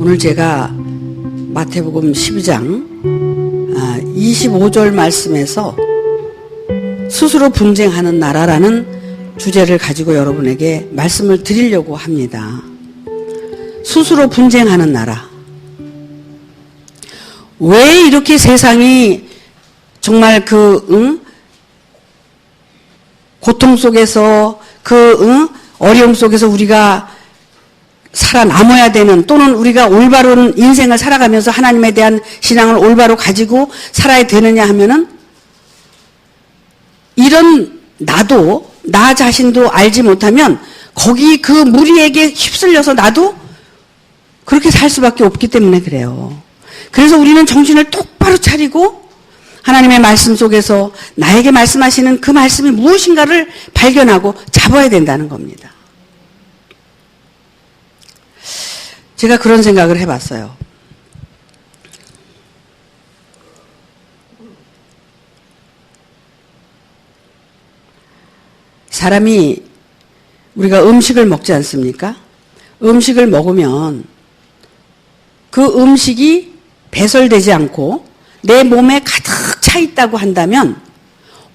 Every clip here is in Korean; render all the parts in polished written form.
오늘 제가 마태복음 12장 25절 말씀에서 스스로 분쟁하는 나라라는 주제를 가지고 여러분에게 말씀을 드리려고 합니다. 스스로 분쟁하는 나라. 왜 이렇게 세상이 정말 고통 속에서 어려움 속에서 우리가 살아남아야 되는, 또는 우리가 올바른 인생을 살아가면서 하나님에 대한 신앙을 올바로 가지고 살아야 되느냐 하면은, 이런 나도, 나 자신도 알지 못하면 거기 그 무리에게 휩쓸려서 나도 그렇게 살 수밖에 없기 때문에 그래요. 그래서 우리는 정신을 똑바로 차리고 하나님의 말씀 속에서 나에게 말씀하시는 그 말씀이 무엇인가를 발견하고 잡아야 된다는 겁니다. 제가 그런 생각을 해봤어요. 사람이, 우리가 음식을 먹지 않습니까? 음식을 먹으면 그 음식이 배설되지 않고 내 몸에 가득 차 있다고 한다면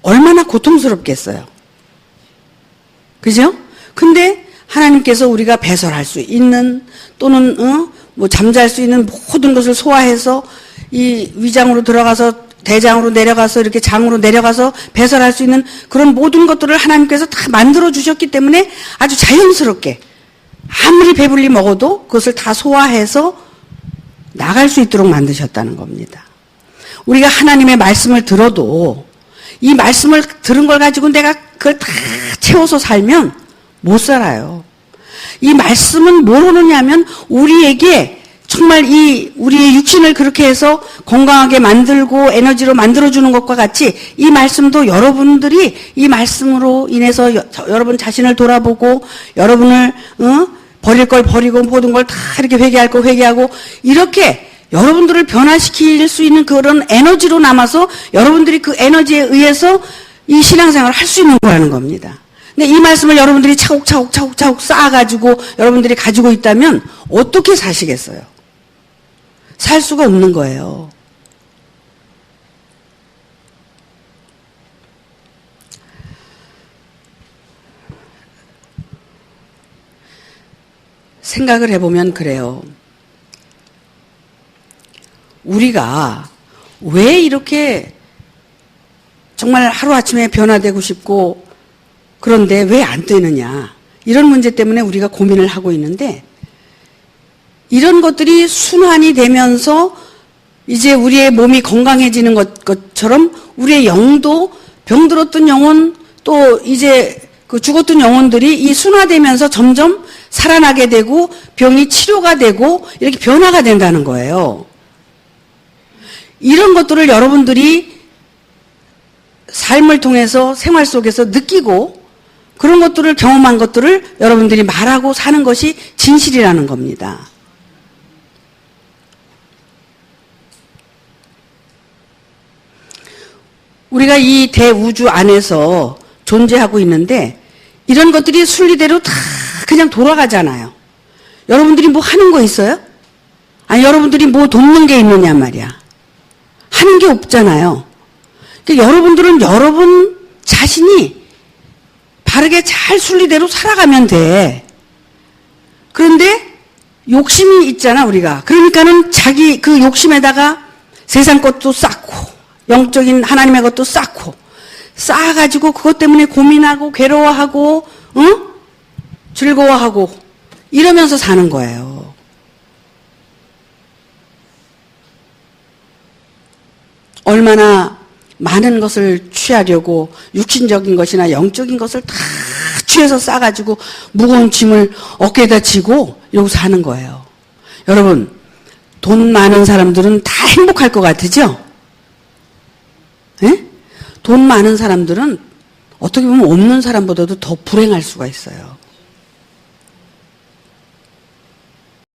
얼마나 고통스럽겠어요. 그죠? 근데 하나님께서 우리가 배설할 수 있는, 또는 잠잘 수 있는 모든 것을 소화해서 이 위장으로 들어가서 대장으로 내려가서 이렇게 장으로 내려가서 배설할 수 있는 그런 모든 것들을 하나님께서 다 만들어 주셨기 때문에 아주 자연스럽게 아무리 배불리 먹어도 그것을 다 소화해서 나갈 수 있도록 만드셨다는 겁니다. 우리가 하나님의 말씀을 들어도 이 말씀을 들은 걸 가지고 내가 그걸 다 채워서 살면 못 살아요. 이 말씀은 뭘 하느냐면 우리에게 정말 우리의 육신을 그렇게 해서 건강하게 만들고 에너지로 만들어주는 것과 같이 이 말씀도 여러분들이 이 말씀으로 인해서 여러분 자신을 돌아보고 여러분을 버릴 걸 버리고 모든 걸 다 이렇게 회개할 거 회개하고 이렇게 여러분들을 변화시킬 수 있는 그런 에너지로 남아서 여러분들이 그 에너지에 의해서 이 신앙생활을 할 수 있는 거라는 겁니다. 근데 이 말씀을 여러분들이 차곡차곡 쌓아가지고 여러분들이 가지고 있다면 어떻게 사시겠어요? 살 수가 없는 거예요. 생각을 해보면 그래요. 우리가 왜 이렇게 정말 하루아침에 변화되고 싶고 그런데 왜 안 되느냐, 이런 문제 때문에 우리가 고민을 하고 있는데, 이런 것들이 순환이 되면서 이제 우리의 몸이 건강해지는 것처럼 우리의 영도, 병들었던 영혼, 또 이제 그 죽었던 영혼들이 이 순화되면서 점점 살아나게 되고 병이 치료가 되고 이렇게 변화가 된다는 거예요. 이런 것들을 여러분들이 삶을 통해서 생활 속에서 느끼고 그런 것들을 경험한 것들을 여러분들이 말하고 사는 것이 진실이라는 겁니다. 우리가 이 대우주 안에서 존재하고 있는데 이런 것들이 순리대로 다 그냥 돌아가잖아요. 여러분들이 뭐 하는 거 있어요? 아니, 여러분들이 뭐 돕는 게 있느냐 말이야. 하는 게 없잖아요. 그러니까 여러분들은 여러분 자신이 바르게 잘 순리대로 살아가면 돼. 그런데 욕심이 있잖아, 우리가. 그러니까는 자기 그 욕심에다가 세상 것도 쌓고 영적인 하나님의 것도 쌓고 쌓아가지고 그것 때문에 고민하고 괴로워하고 즐거워하고 이러면서 사는 거예요. 얼마나 많은 것을 취하려고 육신적인 것이나 영적인 것을 다 취해서 싸가지고 무거운 짐을 어깨에다 지고 이러고 사는 거예요. 여러분, 돈 많은 사람들은 다 행복할 것 같으죠? 예? 돈 많은 사람들은 어떻게 보면 없는 사람보다도 더 불행할 수가 있어요.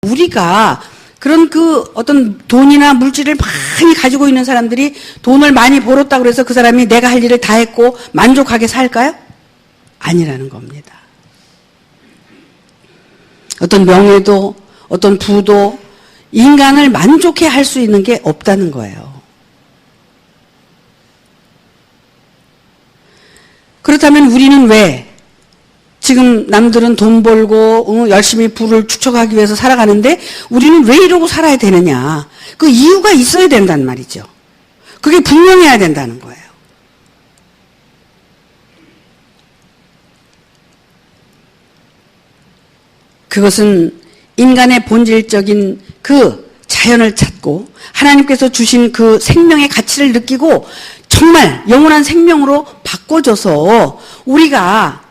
우리가 그런 어떤 돈이나 물질을 많이 가지고 있는 사람들이 돈을 많이 벌었다고 해서 그 사람이 내가 할 일을 다 했고 만족하게 살까요? 아니라는 겁니다. 어떤 명예도, 어떤 부도, 인간을 만족해 할 수 있는 게 없다는 거예요. 그렇다면 우리는 왜 지금 남들은 돈 벌고 열심히 부를 축적하기 위해서 살아가는데 우리는 왜 이러고 살아야 되느냐. 그 이유가 있어야 된단 말이죠. 그게 분명해야 된다는 거예요. 그것은 인간의 본질적인 그 자연을 찾고 하나님께서 주신 그 생명의 가치를 느끼고 정말 영원한 생명으로 바꿔줘서 우리가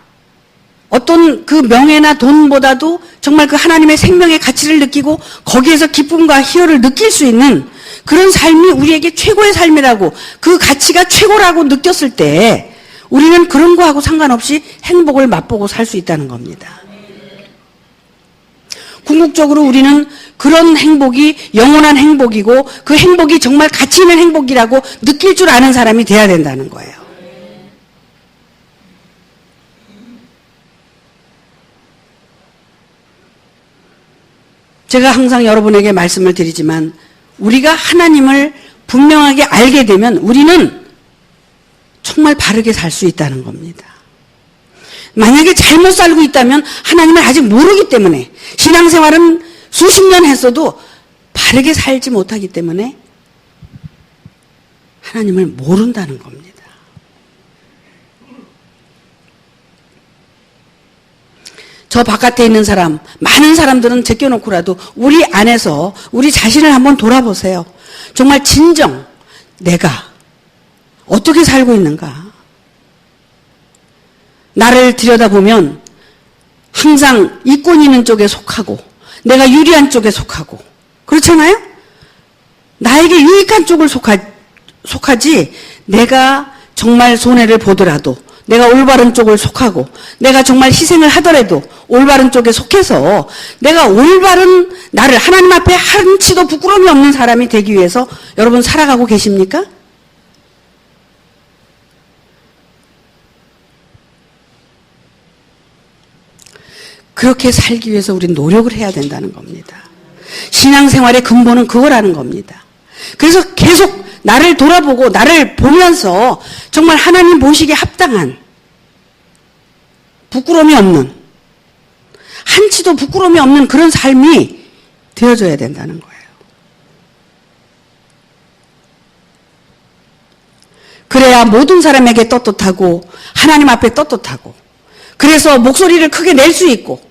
어떤 그 명예나 돈보다도 정말 그 하나님의 생명의 가치를 느끼고 거기에서 기쁨과 희열을 느낄 수 있는 그런 삶이 우리에게 최고의 삶이라고, 그 가치가 최고라고 느꼈을 때 우리는 그런 거하고 상관없이 행복을 맛보고 살 수 있다는 겁니다. 궁극적으로 우리는 그런 행복이 영원한 행복이고 그 행복이 정말 가치 있는 행복이라고 느낄 줄 아는 사람이 돼야 된다는 거예요. 제가 항상 여러분에게 말씀을 드리지만 우리가 하나님을 분명하게 알게 되면 우리는 정말 바르게 살 수 있다는 겁니다. 만약에 잘못 살고 있다면 하나님을 아직 모르기 때문에, 신앙생활은 수십 년 했어도 바르게 살지 못하기 때문에 하나님을 모른다는 겁니다. 저 바깥에 있는 사람, 많은 사람들은 제껴놓고라도 우리 안에서 우리 자신을 한번 돌아보세요. 정말 진정 내가 어떻게 살고 있는가. 나를 들여다보면 항상 이권 있는 쪽에 속하고 내가 유리한 쪽에 속하고 그렇잖아요? 나에게 유익한 쪽을 속하지 내가 정말 손해를 보더라도 내가 올바른 쪽을 속하고 내가 정말 희생을 하더라도 올바른 쪽에 속해서 내가 올바른 나를 하나님 앞에 한치도 부끄러움이 없는 사람이 되기 위해서 여러분 살아가고 계십니까? 그렇게 살기 위해서 우리는 노력을 해야 된다는 겁니다. 신앙생활의 근본은 그거라는 겁니다. 그래서 계속 나를 돌아보고 나를 보면서 정말 하나님 보시기에 합당한 부끄러움이 없는, 한치도 부끄러움이 없는 그런 삶이 되어져야 된다는 거예요. 그래야 모든 사람에게 떳떳하고 하나님 앞에 떳떳하고 그래서 목소리를 크게 낼 수 있고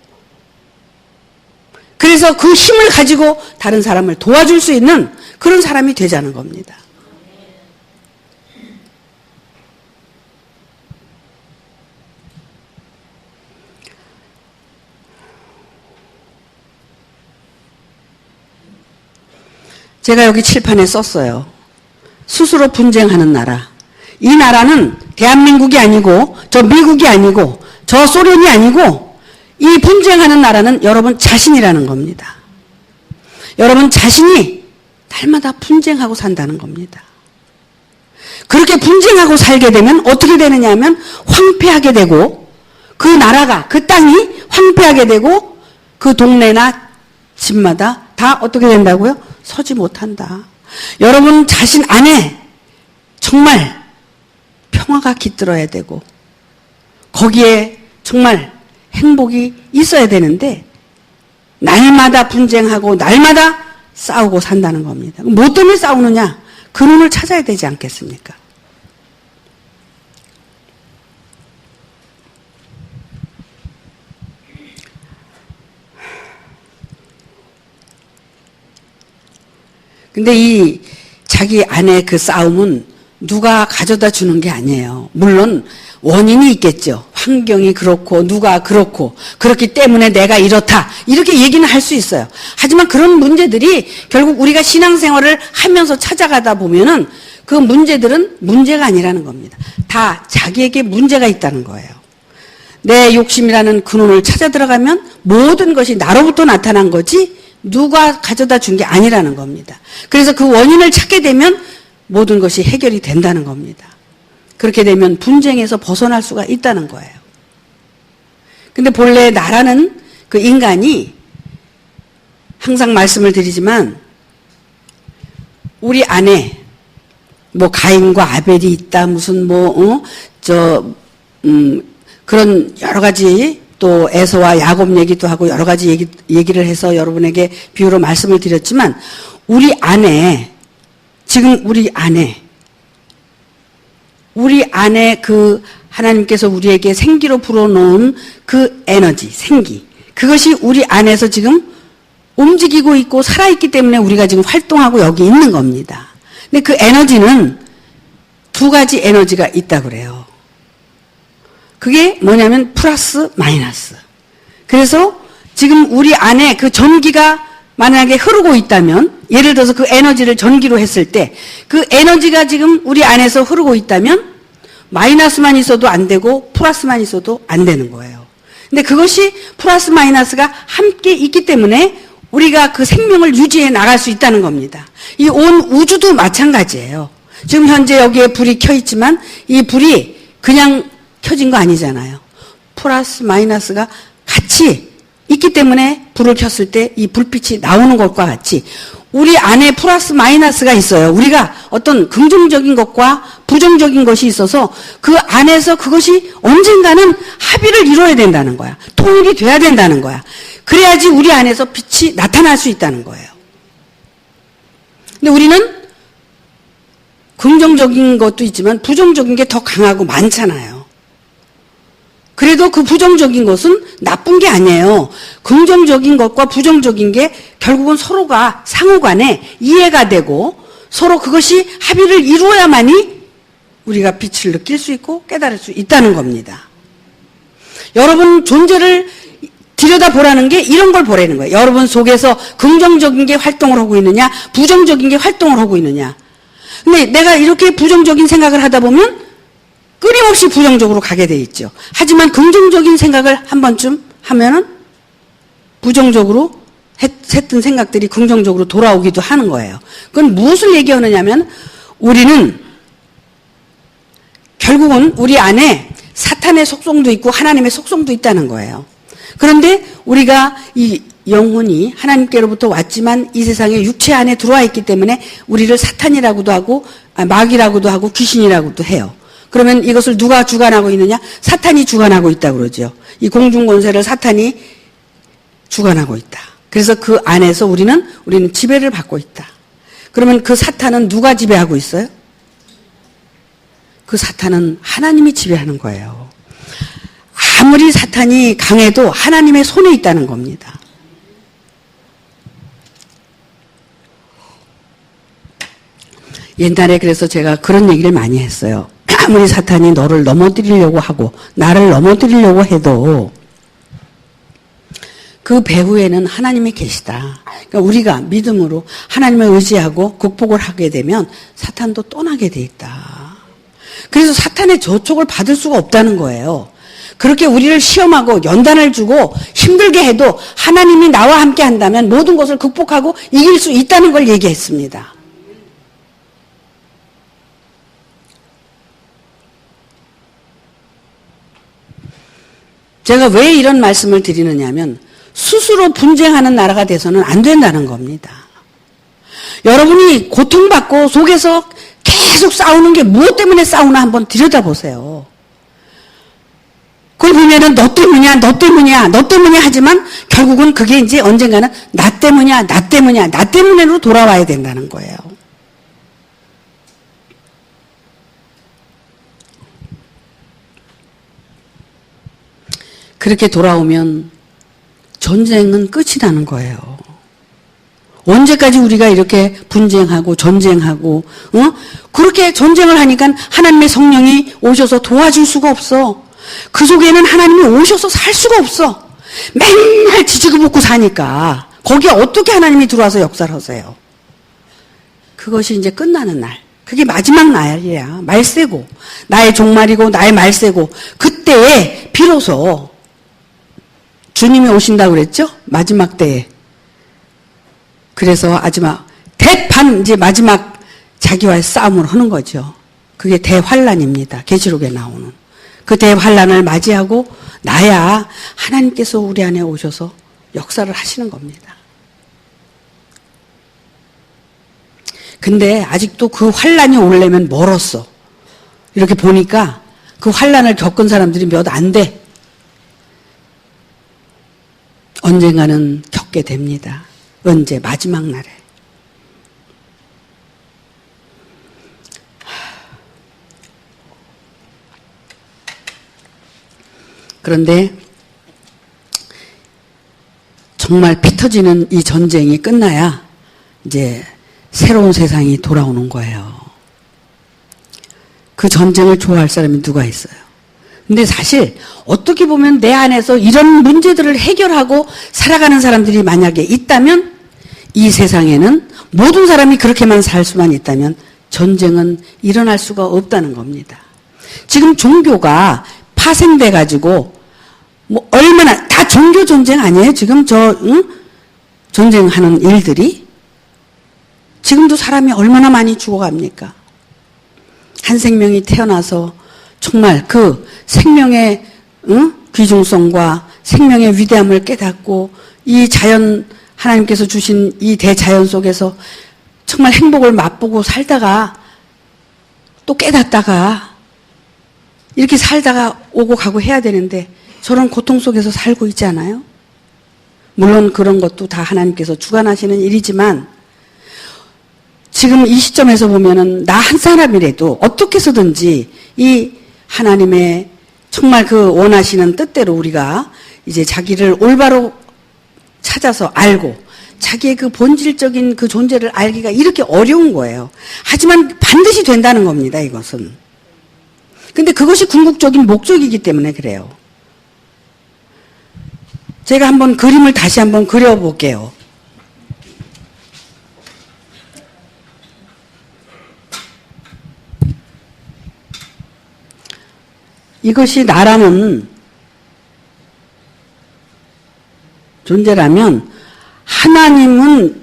그래서 그 힘을 가지고 다른 사람을 도와줄 수 있는 그런 사람이 되자는 겁니다. 제가 여기 칠판에 썼어요. 스스로 분쟁하는 나라. 이 나라는 대한민국이 아니고 저 미국이 아니고 저 소련이 아니고 이 분쟁하는 나라는 여러분 자신이라는 겁니다. 여러분 자신이 날마다 분쟁하고 산다는 겁니다. 그렇게 분쟁하고 살게 되면 어떻게 되느냐 하면 황폐하게 되고 그 나라가 그 땅이 황폐하게 되고 그 동네나 집마다 다 어떻게 된다고요? 서지 못한다. 여러분 자신 안에 정말 평화가 깃들어야 되고 거기에 정말 행복이 있어야 되는데 날마다 분쟁하고 날마다 싸우고 산다는 겁니다. 뭐 때문에 싸우느냐? 근원을 찾아야 되지 않겠습니까? 근데 이 자기 안의 그 싸움은 누가 가져다 주는 게 아니에요. 물론 원인이 있겠죠. 환경이 그렇고 누가 그렇고 그렇기 때문에 내가 이렇다 이렇게 얘기는 할 수 있어요. 하지만 그런 문제들이 결국 우리가 신앙생활을 하면서 찾아가다 보면은 그 문제들은 문제가 아니라는 겁니다. 다 자기에게 문제가 있다는 거예요. 내 욕심이라는 근원을 찾아 들어가면 모든 것이 나로부터 나타난 거지 누가 가져다 준 게 아니라는 겁니다. 그래서 그 원인을 찾게 되면 모든 것이 해결이 된다는 겁니다. 그렇게 되면 분쟁에서 벗어날 수가 있다는 거예요. 근데 본래 나라는 그 인간이 항상 말씀을 드리지만 우리 안에 뭐 가인과 아벨이 있다, 무슨 그런 여러 가지 또 에서와 야곱 얘기도 하고 여러 가지 얘기를 해서 여러분에게 비유로 말씀을 드렸지만 우리 안에 지금 우리 안에 그 하나님께서 우리에게 생기로 불어넣은 그 에너지, 생기, 그것이 우리 안에서 지금 움직이고 있고 살아있기 때문에 우리가 지금 활동하고 여기 있는 겁니다. 근데 그 에너지는 두 가지 에너지가 있다 그래요. 그게 뭐냐면 플러스 마이너스. 그래서 지금 우리 안에 그 전기가 만약에 흐르고 있다면, 예를 들어서 그 에너지를 전기로 했을 때 그 에너지가 지금 우리 안에서 흐르고 있다면 마이너스만 있어도 안 되고 플러스만 있어도 안 되는 거예요. 근데 그것이 플러스 마이너스가 함께 있기 때문에 우리가 그 생명을 유지해 나갈 수 있다는 겁니다. 이 온 우주도 마찬가지예요. 지금 현재 여기에 불이 켜 있지만 이 불이 그냥 켜진 거 아니잖아요. 플러스 마이너스가 같이 있기 때문에 불을 켰을 때 이 불빛이 나오는 것과 같이 우리 안에 플러스 마이너스가 있어요. 우리가 어떤 긍정적인 것과 부정적인 것이 있어서 그 안에서 그것이 언젠가는 합의를 이루어야 된다는 거야. 통일이 돼야 된다는 거야. 그래야지 우리 안에서 빛이 나타날 수 있다는 거예요. 근데 우리는 긍정적인 것도 있지만 부정적인 게 더 강하고 많잖아요. 그래도 그 부정적인 것은 나쁜 게 아니에요. 긍정적인 것과 부정적인 게 결국은 서로가 상호간에 이해가 되고 서로 그것이 합의를 이루어야만이 우리가 빛을 느낄 수 있고 깨달을 수 있다는 겁니다. 여러분 존재를 들여다보라는 게 이런 걸 보라는 거예요. 여러분 속에서 긍정적인 게 활동을 하고 있느냐, 부정적인 게 활동을 하고 있느냐. 근데 내가 이렇게 부정적인 생각을 하다 보면 끊임없이 부정적으로 가게 돼 있죠. 하지만 긍정적인 생각을 한 번쯤 하면은 부정적으로 했던 생각들이 긍정적으로 돌아오기도 하는 거예요. 그건 무엇을 얘기하느냐면 우리는 결국은 우리 안에 사탄의 속성도 있고 하나님의 속성도 있다는 거예요. 그런데 우리가 이 영혼이 하나님께로부터 왔지만 이 세상에 육체 안에 들어와 있기 때문에 우리를 사탄이라고도 하고 마귀라고도 하고 귀신이라고도 해요. 그러면 이것을 누가 주관하고 있느냐? 사탄이 주관하고 있다고 그러죠. 이 공중권세를 사탄이 주관하고 있다. 그래서 그 안에서 우리는 지배를 받고 있다. 그러면 그 사탄은 누가 지배하고 있어요? 그 사탄은 하나님이 지배하는 거예요. 아무리 사탄이 강해도 하나님의 손에 있다는 겁니다. 옛날에 그래서 제가 그런 얘기를 많이 했어요. 아무리 사탄이 너를 넘어뜨리려고 하고 나를 넘어뜨리려고 해도 그 배후에는 하나님이 계시다. 그러니까 우리가 믿음으로 하나님을 의지하고 극복을 하게 되면 사탄도 떠나게 돼 있다. 그래서 사탄의 저촉을 받을 수가 없다는 거예요. 그렇게 우리를 시험하고 연단을 주고 힘들게 해도 하나님이 나와 함께 한다면 모든 것을 극복하고 이길 수 있다는 걸 얘기했습니다. 제가 왜 이런 말씀을 드리느냐 하면 스스로 분쟁하는 나라가 돼서는 안 된다는 겁니다. 여러분이 고통받고 속에서 계속 싸우는 게 무엇 때문에 싸우나 한번 들여다보세요. 그걸 보면은 너 때문이야, 너 때문이야, 너 때문이야 하지만 결국은 그게 이제 언젠가는 나 때문이야, 나 때문이야, 나 때문에로 돌아와야 된다는 거예요. 그렇게 돌아오면 전쟁은 끝이 나는 거예요. 언제까지 우리가 이렇게 분쟁하고 전쟁하고 그렇게 전쟁을 하니까 하나님의 성령이 오셔서 도와줄 수가 없어. 그 속에는 하나님이 오셔서 살 수가 없어. 맨날 지지고 볶고 사니까 거기에 어떻게 하나님이 들어와서 역사를 하세요. 그것이 이제 끝나는 날. 그게 마지막 날이야. 말세고 나의 종말이고 나의 말세고 그때에 비로소 주님이 오신다고 그랬죠? 마지막 때에. 그래서 마지막 대판 이제 마지막 자기와의 싸움을 하는 거죠. 그게 대환란입니다. 계시록에 나오는. 그 대환란을 맞이하고 나야 하나님께서 우리 안에 오셔서 역사를 하시는 겁니다. 근데 아직도 그 환란이 오려면 멀었어. 이렇게 보니까 그 환란을 겪은 사람들이 몇 안 돼. 언젠가는 겪게 됩니다. 언제? 마지막 날에. 그런데 정말 피 터지는 이 전쟁이 끝나야 이제 새로운 세상이 돌아오는 거예요. 그 전쟁을 좋아할 사람이 누가 있어요? 근데 사실 어떻게 보면 내 안에서 이런 문제들을 해결하고 살아가는 사람들이 만약에 있다면 이 세상에는 모든 사람이 그렇게만 살 수만 있다면 전쟁은 일어날 수가 없다는 겁니다. 지금 종교가 파생돼 가지고 뭐 얼마나 다 종교 전쟁 아니에요? 지금 전쟁하는 일들이 지금도 사람이 얼마나 많이 죽어갑니까? 한 생명이 태어나서 정말 그 생명의 귀중성과 생명의 위대함을 깨닫고 이 자연 하나님께서 주신 이 대자연 속에서 정말 행복을 맛보고 살다가 또 깨닫다가 이렇게 살다가 오고 가고 해야 되는데 저런 고통 속에서 살고 있지 않아요? 물론 그런 것도 다 하나님께서 주관하시는 일이지만 지금 이 시점에서 보면은 나 한 사람이라도 어떻게 해서든지 이 하나님의 정말 그 원하시는 뜻대로 우리가 이제 자기를 올바로 찾아서 알고 자기의 그 본질적인 그 존재를 알기가 이렇게 어려운 거예요. 하지만 반드시 된다는 겁니다, 이것은. 근데 그것이 궁극적인 목적이기 때문에 그래요. 제가 한번 그림을 다시 한번 그려볼게요. 이것이 나라는 존재라면 하나님은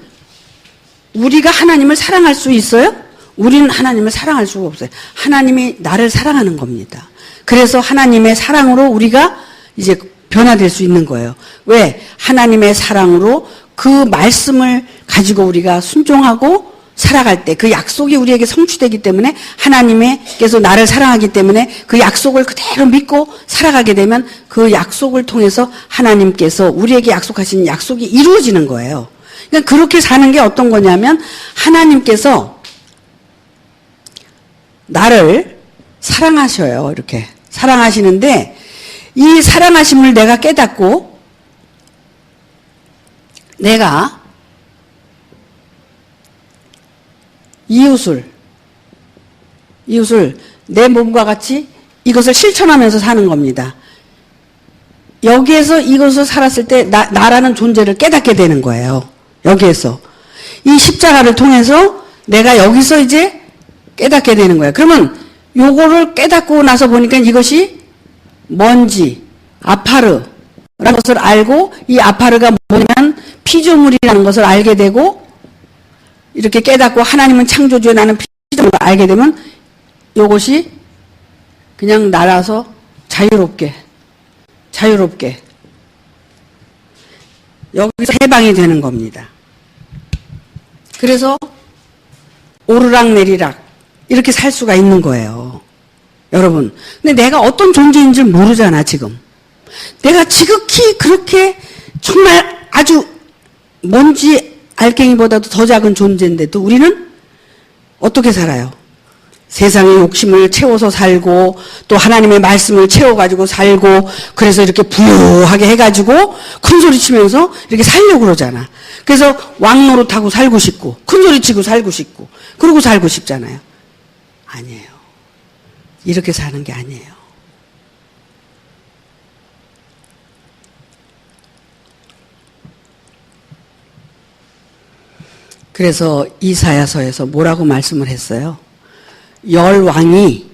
우리가 하나님을 사랑할 수 있어요? 우리는 하나님을 사랑할 수가 없어요. 하나님이 나를 사랑하는 겁니다. 그래서 하나님의 사랑으로 우리가 이제 변화될 수 있는 거예요. 왜? 하나님의 사랑으로 그 말씀을 가지고 우리가 순종하고 살아갈 때 그 약속이 우리에게 성취되기 때문에 하나님께서 나를 사랑하기 때문에 그 약속을 그대로 믿고 살아가게 되면 그 약속을 통해서 하나님께서 우리에게 약속하신 약속이 이루어지는 거예요. 그러니까 그렇게 사는 게 어떤 거냐면 하나님께서 나를 사랑하셔요. 이렇게 사랑하시는데 이 사랑하심을 내가 깨닫고 내가 이웃을 내 몸과 같이 이것을 실천하면서 사는 겁니다. 여기에서 이것을 살았을 때 나라는 존재를 깨닫게 되는 거예요. 여기에서 이 십자가를 통해서 내가 여기서 이제 깨닫게 되는 거예요. 그러면 요거를 깨닫고 나서 보니까 이것이 먼지, 아파르라는 것을 알고 이 아파르가 뭐냐면 피조물이라는 것을 알게 되고 이렇게 깨닫고 하나님은 창조주에 나는 피조물을 알게 되면 요것이 그냥 날아서 자유롭게 여기서 해방이 되는 겁니다. 그래서 오르락내리락 이렇게 살 수가 있는 거예요. 여러분. 근데 내가 어떤 존재인 줄 모르잖아, 지금. 내가 지극히 그렇게 정말 아주 먼지 알갱이보다도 더 작은 존재인데도 우리는 어떻게 살아요? 세상의 욕심을 채워서 살고 또 하나님의 말씀을 채워가지고 살고 그래서 이렇게 부유하게 해가지고 큰소리 치면서 이렇게 살려고 그러잖아. 그래서 왕노릇하고 살고 싶고 큰소리 치고 살고 싶고 그러고 살고 싶잖아요. 아니에요. 이렇게 사는 게 아니에요. 그래서 이사야서에서 뭐라고 말씀을 했어요? 열 왕이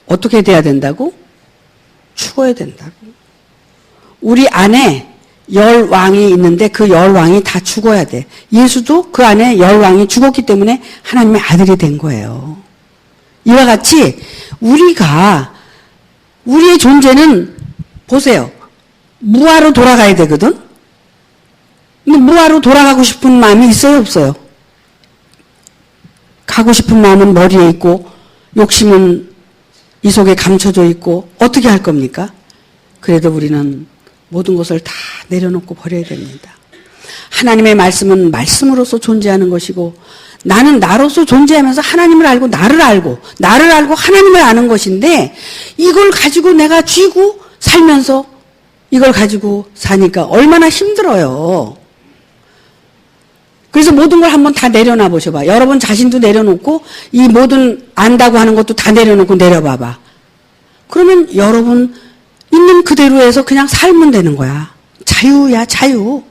어떻게 돼야 된다고? 죽어야 된다고. 우리 안에 열 왕이 있는데 그 열 왕이 다 죽어야 돼. 예수도 그 안에 열 왕이 죽었기 때문에 하나님의 아들이 된 거예요. 이와 같이 우리의 존재는 보세요. 무아로 돌아가야 되거든? 근데 무아로 돌아가고 싶은 마음이 있어요, 없어요? 가고 싶은 마음은 머리에 있고 욕심은 이 속에 감춰져 있고 어떻게 할 겁니까? 그래도 우리는 모든 것을 다 내려놓고 버려야 됩니다. 하나님의 말씀은 말씀으로서 존재하는 것이고 나는 나로서 존재하면서 하나님을 알고 나를 알고 하나님을 아는 것인데 이걸 가지고 내가 쥐고 살면서 이걸 가지고 사니까 얼마나 힘들어요. 그래서 모든 걸 한번 다 내려놔 보셔봐. 여러분 자신도 내려놓고 이 모든 안다고 하는 것도 다 내려놓고 내려봐봐. 그러면 여러분 있는 그대로에서 그냥 살면 되는 거야. 자유야, 자유.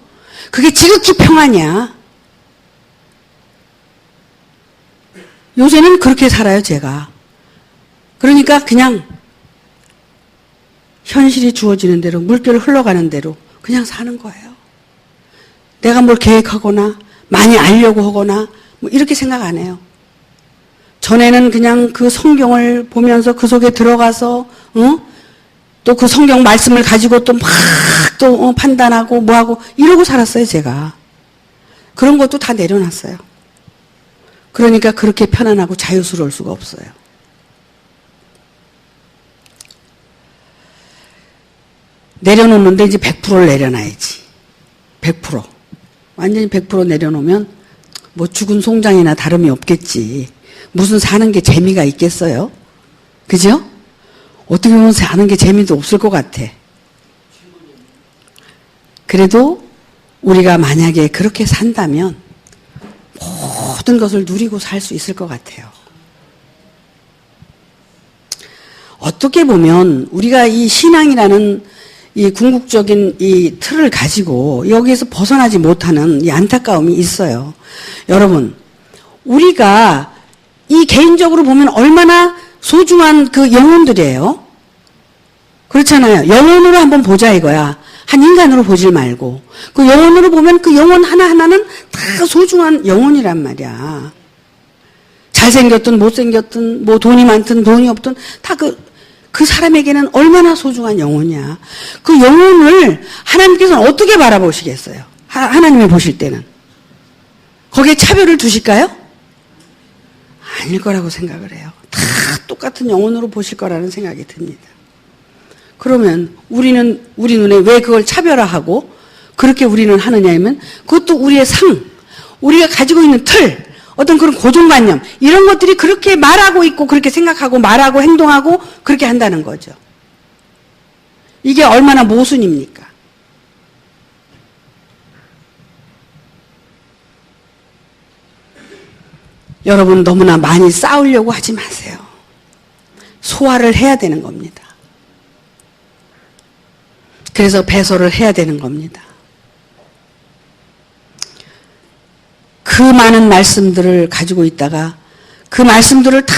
그게 지극히 평안이야. 요새는 그렇게 살아요, 제가. 그러니까 그냥 현실이 주어지는 대로, 물결 흘러가는 대로 그냥 사는 거예요. 내가 뭘 계획하거나 많이 알려고 하거나 뭐 이렇게 생각 안 해요. 전에는 그냥 그 성경을 보면서 그 속에 들어가서 또 그 성경 말씀을 가지고 또 막 또 판단하고 뭐하고 이러고 살았어요, 제가. 그런 것도 다 내려놨어요. 그러니까 그렇게 편안하고 자유스러울 수가 없어요. 내려놓는데 이제 100%를 내려놔야지. 100%. 완전히 100% 내려놓으면 뭐 죽은 송장이나 다름이 없겠지. 무슨 사는 게 재미가 있겠어요? 그죠? 어떻게 보면 사는 게 재미도 없을 것 같아. 그래도 우리가 만약에 그렇게 산다면 모든 것을 누리고 살 수 있을 것 같아요. 어떻게 보면 우리가 이 신앙이라는 이 궁극적인 이 틀을 가지고 여기에서 벗어나지 못하는 이 안타까움이 있어요. 여러분, 우리가 이 개인적으로 보면 얼마나 소중한 그 영혼들이에요. 그렇잖아요. 영혼으로 한번 보자 이거야. 한 인간으로 보질 말고. 그 영혼으로 보면 그 영혼 하나하나는 다 소중한 영혼이란 말이야. 잘생겼든 못생겼든 뭐 돈이 많든 돈이 없든 다 그 사람에게는 얼마나 소중한 영혼이야. 그 영혼을 하나님께서는 어떻게 바라보시겠어요? 하나님이 보실 때는. 거기에 차별을 두실까요? 아닐 거라고 생각을 해요. 다 똑같은 영혼으로 보실 거라는 생각이 듭니다. 그러면 우리 눈에 왜 그걸 차별화하고 그렇게 우리는 하느냐면 그것도 우리의 우리가 가지고 있는 틀, 어떤 그런 고정관념 이런 것들이 그렇게 말하고 있고 그렇게 생각하고 말하고 행동하고 그렇게 한다는 거죠. 이게 얼마나 모순입니까? 여러분 너무나 많이 싸우려고 하지 마세요. 소화를 해야 되는 겁니다. 그래서 배설을 해야 되는 겁니다. 그 많은 말씀들을 가지고 있다가 그 말씀들을 다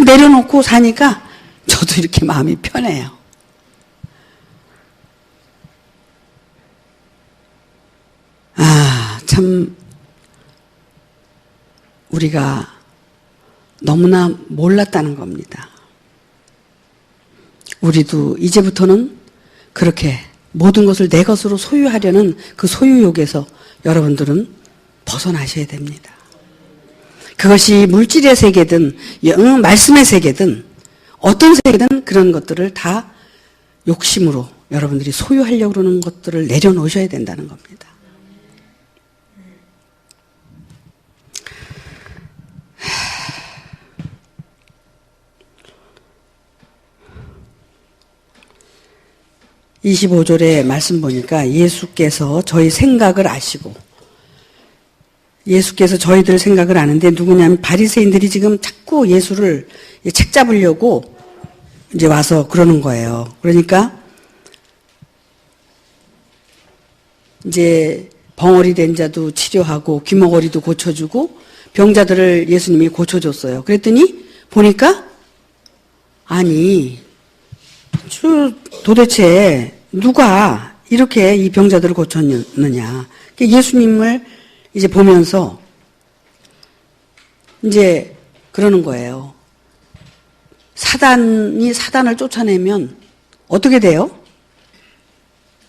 내려놓고 사니까 저도 이렇게 마음이 편해요. 참 우리가 너무나 몰랐다는 겁니다. 우리도 이제부터는 그렇게 모든 것을 내 것으로 소유하려는 그 소유욕에서 여러분들은 벗어나셔야 됩니다. 그것이 물질의 세계든 말씀의 세계든 어떤 세계든 그런 것들을 다 욕심으로 여러분들이 소유하려고 그러는 것들을 내려놓으셔야 된다는 겁니다. (25절의) 말씀 보니까 예수께서 저희 생각을 아시고 예수께서 저희들 생각을 아는데 누구냐면 바리새인들이 지금 자꾸 예수를 책 잡으려고 이제 와서 그러는 거예요. 그러니까 이제 벙어리 된 자도 치료하고 귀머거리도 고쳐주고 병자들을 예수님이 고쳐줬어요. 그랬더니 보니까 아니 도대체 누가 이렇게 이 병자들을 고쳤느냐. 예수님을 이제 보면서 이제 그러는 거예요. 사단이 사단을 쫓아내면 어떻게 돼요?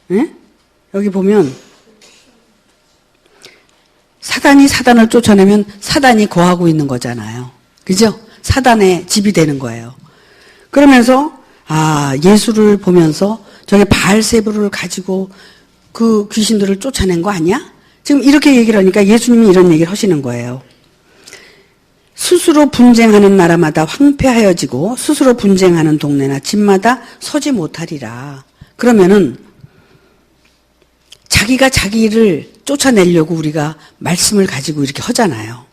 네? 여기 보면 사단이 사단을 쫓아내면 사단이 거하고 있는 거잖아요. 그죠? 사단의 집이 되는 거예요. 그러면서 예수를 보면서 저게 바알세부를 가지고 그 귀신들을 쫓아낸 거 아니야? 지금 이렇게 얘기를 하니까 예수님이 이런 얘기를 하시는 거예요. 스스로 분쟁하는 나라마다 황폐하여지고 스스로 분쟁하는 동네나 집마다 서지 못하리라. 그러면은 자기가 자기를 쫓아내려고 우리가 말씀을 가지고 이렇게 하잖아요.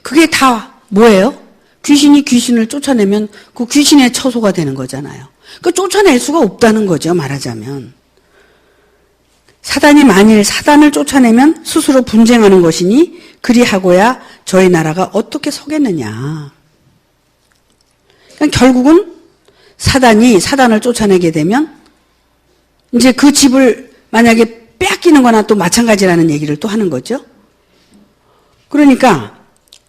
그게 다 뭐예요? 귀신이 귀신을 쫓아내면 그 귀신의 처소가 되는 거잖아요. 그 쫓아낼 수가 없다는 거죠, 말하자면. 사단이 만일 사단을 쫓아내면 스스로 분쟁하는 것이니 그리하고야 저희 나라가 어떻게 서겠느냐. 그러니까 결국은 사단이 사단을 쫓아내게 되면 이제 그 집을 만약에 빼앗기는 거나 또 마찬가지라는 얘기를 또 하는 거죠. 그러니까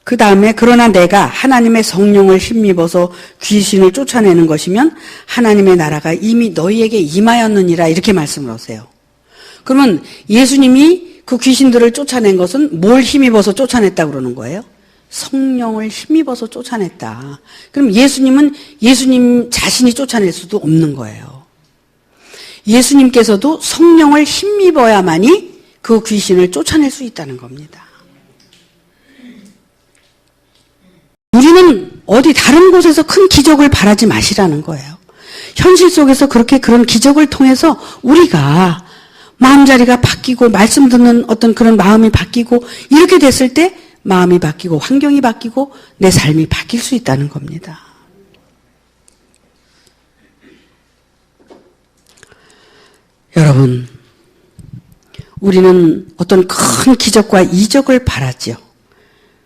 그 다음에 그러나 내가 하나님의 성령을 힘입어서 귀신을 쫓아내는 것이면 하나님의 나라가 이미 너희에게 임하였느니라 이렇게 말씀을 하세요. 그러면 예수님이 그 귀신들을 쫓아낸 것은 뭘 힘입어서 쫓아냈다 그러는 거예요? 성령을 힘입어서 쫓아냈다. 그럼 예수님은 예수님 자신이 쫓아낼 수도 없는 거예요. 예수님께서도 성령을 힘입어야만이 그 귀신을 쫓아낼 수 있다는 겁니다. 우리는 어디 다른 곳에서 큰 기적을 바라지 마시라는 거예요. 현실 속에서 그런 기적을 통해서 우리가 마음자리가 바뀌고 말씀 듣는 어떤 그런 마음이 바뀌고 이렇게 됐을 때 마음이 바뀌고 환경이 바뀌고 내 삶이 바뀔 수 있다는 겁니다. 여러분, 우리는 어떤 큰 기적과 이적을 바라죠.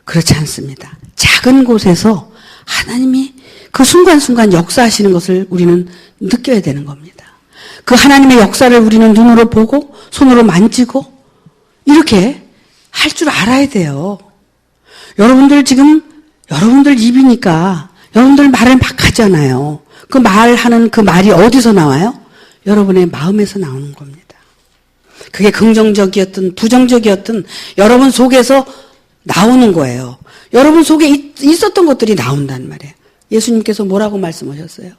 그렇지 않습니다. 작은 곳에서 하나님이 그 순간순간 역사하시는 것을 우리는 느껴야 되는 겁니다. 그 하나님의 역사를 우리는 눈으로 보고 손으로 만지고 이렇게 할 줄 알아야 돼요. 여러분들 지금 여러분들 입이니까 여러분들 말을 막 하잖아요. 그 말하는 그 말이 어디서 나와요? 여러분의 마음에서 나오는 겁니다. 그게 긍정적이었든 부정적이었든 여러분 속에서 나오는 거예요. 여러분 속에 있었던 것들이 나온단 말이에요. 예수님께서 뭐라고 말씀하셨어요?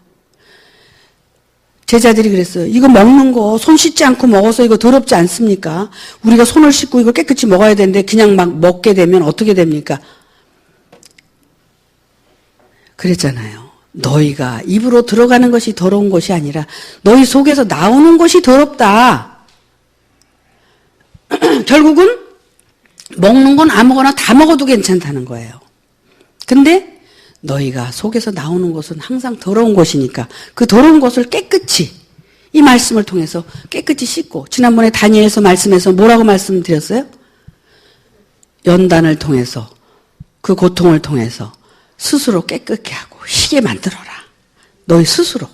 제자들이 그랬어요. 이거 먹는 거 손 씻지 않고 먹어서 이거 더럽지 않습니까? 우리가 손을 씻고 이거 깨끗이 먹어야 되는데 그냥 막 먹게 되면 어떻게 됩니까? 그랬잖아요. 너희가 입으로 들어가는 것이 더러운 것이 아니라 너희 속에서 나오는 것이 더럽다. 결국은 먹는 건 아무거나 다 먹어도 괜찮다는 거예요. 근데 너희가 속에서 나오는 것은 항상 더러운 것이니까 그 더러운 것을 깨끗이 이 말씀을 통해서 깨끗이 씻고 지난번에 다니엘서 말씀에서 뭐라고 말씀드렸어요? 연단을 통해서 그 고통을 통해서 스스로 깨끗게 하고 희게 만들어라. 너희 스스로.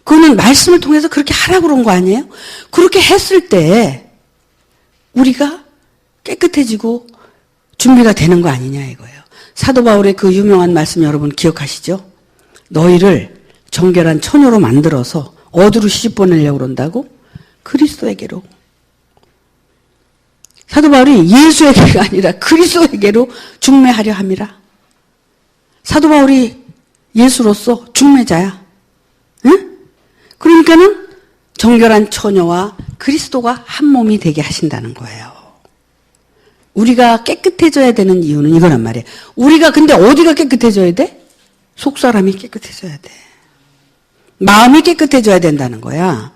그거는 말씀을 통해서 그렇게 하라고 그런 거 아니에요? 그렇게 했을 때 우리가 깨끗해지고 준비가 되는 거 아니냐 이거예요. 사도 바울의 그 유명한 말씀 여러분 기억하시죠? 너희를 정결한 처녀로 만들어서 어디로 시집 보내려고 그런다고? 그리스도에게로. 사도 바울이 예수에게가 아니라 그리스도에게로 중매하려 함이라. 사도 바울이 예수로서 중매자야. 응? 그러니까는 정결한 처녀와 그리스도가 한 몸이 되게 하신다는 거예요. 우리가 깨끗해져야 되는 이유는 이거란 말이에요. 우리가 근데 어디가 깨끗해져야 돼? 속사람이 깨끗해져야 돼. 마음이 깨끗해져야 된다는 거야.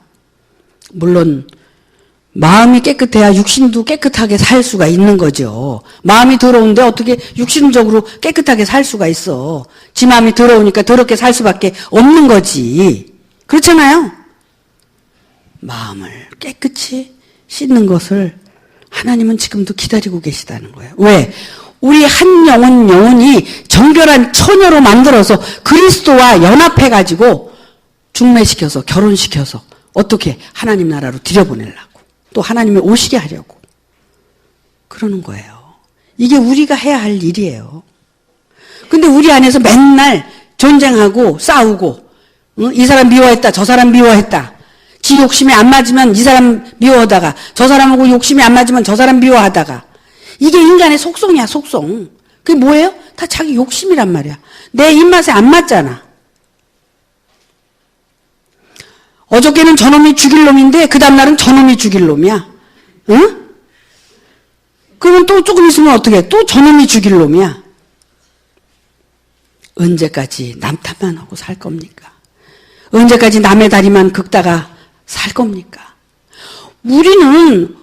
물론 마음이 깨끗해야 육신도 깨끗하게 살 수가 있는 거죠. 마음이 더러운데 어떻게 육신적으로 깨끗하게 살 수가 있어. 지 마음이 더러우니까 더럽게 살 수밖에 없는 거지. 그렇잖아요. 마음을 깨끗이 씻는 것을 하나님은 지금도 기다리고 계시다는 거예요. 왜? 우리 한 영혼이 정결한 처녀로 만들어서 그리스도와 연합해가지고 중매시켜서 결혼시켜서 어떻게 하나님 나라로 들여보내려고 또 하나님이 오시게 하려고 그러는 거예요. 이게 우리가 해야 할 일이에요. 근데 우리 안에서 맨날 전쟁하고 싸우고 이 사람 미워했다 저 사람 미워했다 지 욕심이 안 맞으면 이 사람 미워하다가 저 사람하고 욕심이 안 맞으면 저 사람 미워하다가 이게 인간의 속성이야 속성. 그게 뭐예요? 다 자기 욕심이란 말이야. 내 입맛에 안 맞잖아. 어저께는 저놈이 죽일 놈인데 그 다음날은 저놈이 죽일 놈이야. 응? 그러면 또 조금 있으면 어떻게 해? 또 저놈이 죽일 놈이야. 언제까지 남 탓만 하고 살 겁니까? 언제까지 남의 다리만 긁다가 살 겁니까? 우리는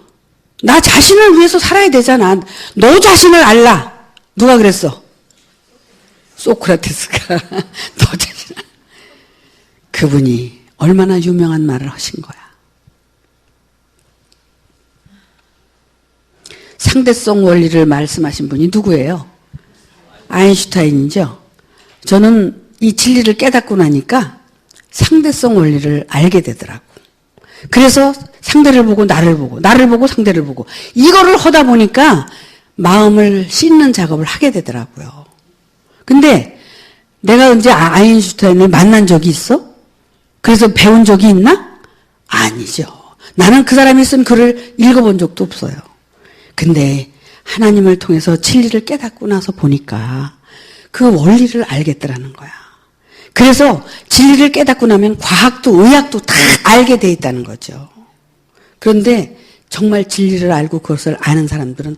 나 자신을 위해서 살아야 되잖아. 너 자신을 알라. 누가 그랬어? 소크라테스가. 너 자신. 그분이 얼마나 유명한 말을 하신 거야. 상대성 원리를 말씀하신 분이 누구예요? 아인슈타인이죠. 저는 이 진리를 깨닫고 나니까 상대성 원리를 알게 되더라고. 그래서 상대를 보고 나를 보고 나를 보고 상대를 보고 이거를 하다 보니까 마음을 씻는 작업을 하게 되더라고요. 근데 내가 언제 아인슈타인을 만난 적이 있어? 그래서 배운 적이 있나? 아니죠. 나는 그 사람이 쓴 글을 읽어본 적도 없어요. 근데 하나님을 통해서 진리를 깨닫고 나서 보니까 그 원리를 알겠더라는 거야. 그래서 진리를 깨닫고 나면 과학도 의학도 다 알게 돼 있다는 거죠. 그런데 정말 진리를 알고 그것을 아는 사람들은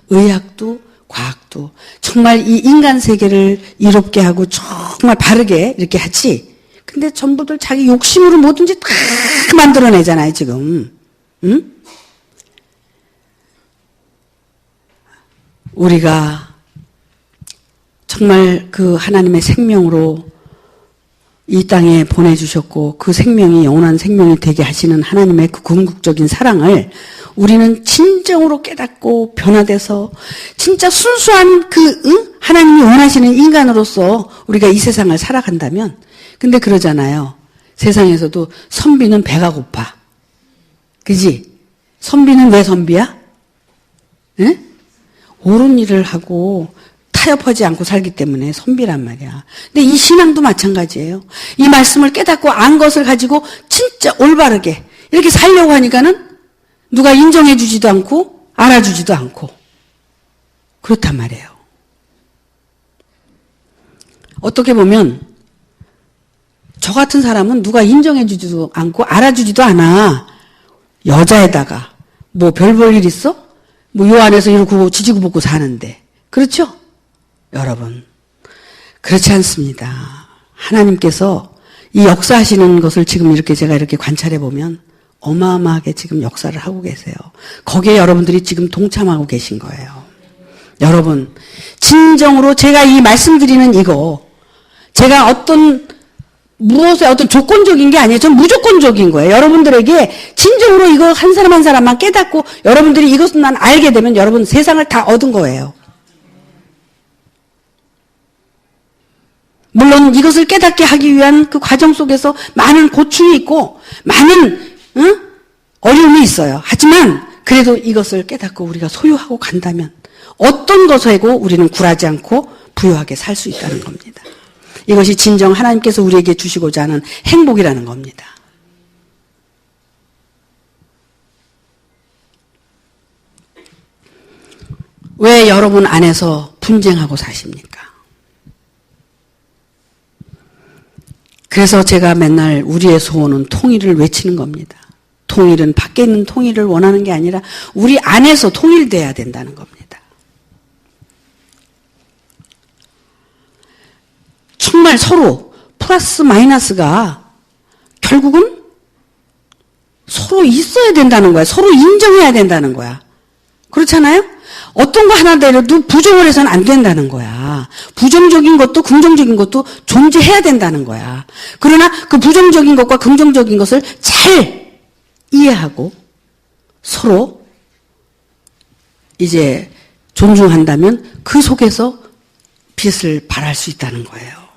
의학도 과학도 정말 이 인간 세계를 이롭게 하고 정말 바르게 이렇게 하지. 근데 전부들 자기 욕심으로 뭐든지 다 만들어내잖아요, 지금. 응? 우리가 정말 그 하나님의 생명으로 이 땅에 보내주셨고 그 생명이 영원한 생명이 되게 하시는 하나님의 그 궁극적인 사랑을 우리는 진정으로 깨닫고 변화돼서 진짜 순수한 하나님이 원하시는 인간으로서 우리가 이 세상을 살아간다면 근데 그러잖아요. 세상에서도 선비는 배가 고파. 그지? 선비는 왜 선비야? 예? 옳은 일을 하고 타협하지 않고 살기 때문에 선비란 말이야. 근데 이 신앙도 마찬가지예요. 이 말씀을 깨닫고 안 것을 가지고 진짜 올바르게 이렇게 살려고 하니까는 누가 인정해 주지도 않고 알아주지도 않고 그렇단 말이에요. 어떻게 보면 저 같은 사람은 누가 인정해 주지도 않고 알아주지도 않아. 여자에다가 뭐 별 볼 일 있어? 뭐 요 안에서 이러고 지지고 볶고 사는데. 그렇죠? 여러분, 그렇지 않습니다. 하나님께서 이 역사하시는 것을 지금 이렇게 제가 이렇게 관찰해 보면 어마어마하게 지금 역사를 하고 계세요. 거기에 여러분들이 지금 동참하고 계신 거예요. 여러분, 진정으로 제가 이 말씀드리는 이거, 제가 무엇에 어떤 조건적인 게 아니에요. 전 무조건적인 거예요. 여러분들에게 진정으로 이거 한 사람 한 사람만 깨닫고 여러분들이 이것만 알게 되면 여러분 세상을 다 얻은 거예요. 물론 이것을 깨닫게 하기 위한 그 과정 속에서 많은 고충이 있고 많은 어려움이 있어요. 하지만 그래도 이것을 깨닫고 우리가 소유하고 간다면 어떤 것에고 우리는 굴하지 않고 부유하게 살 수 있다는 겁니다. 이것이 진정 하나님께서 우리에게 주시고자 하는 행복이라는 겁니다. 왜 여러분 안에서 분쟁하고 사십니까? 그래서 제가 맨날 우리의 소원은 통일을 외치는 겁니다. 통일은 밖에 있는 통일을 원하는 게 아니라 우리 안에서 통일돼야 된다는 겁니다. 정말 서로 플러스 마이너스가 결국은 서로 있어야 된다는 거야. 서로 인정해야 된다는 거야. 그렇잖아요? 어떤 거 하나대로도 부정을 해서는 안 된다는 거야. 부정적인 것도 긍정적인 것도 존재해야 된다는 거야. 그러나 그 부정적인 것과 긍정적인 것을 잘 이해하고 서로 이제 존중한다면 그 속에서 빛을 발할 수 있다는 거예요.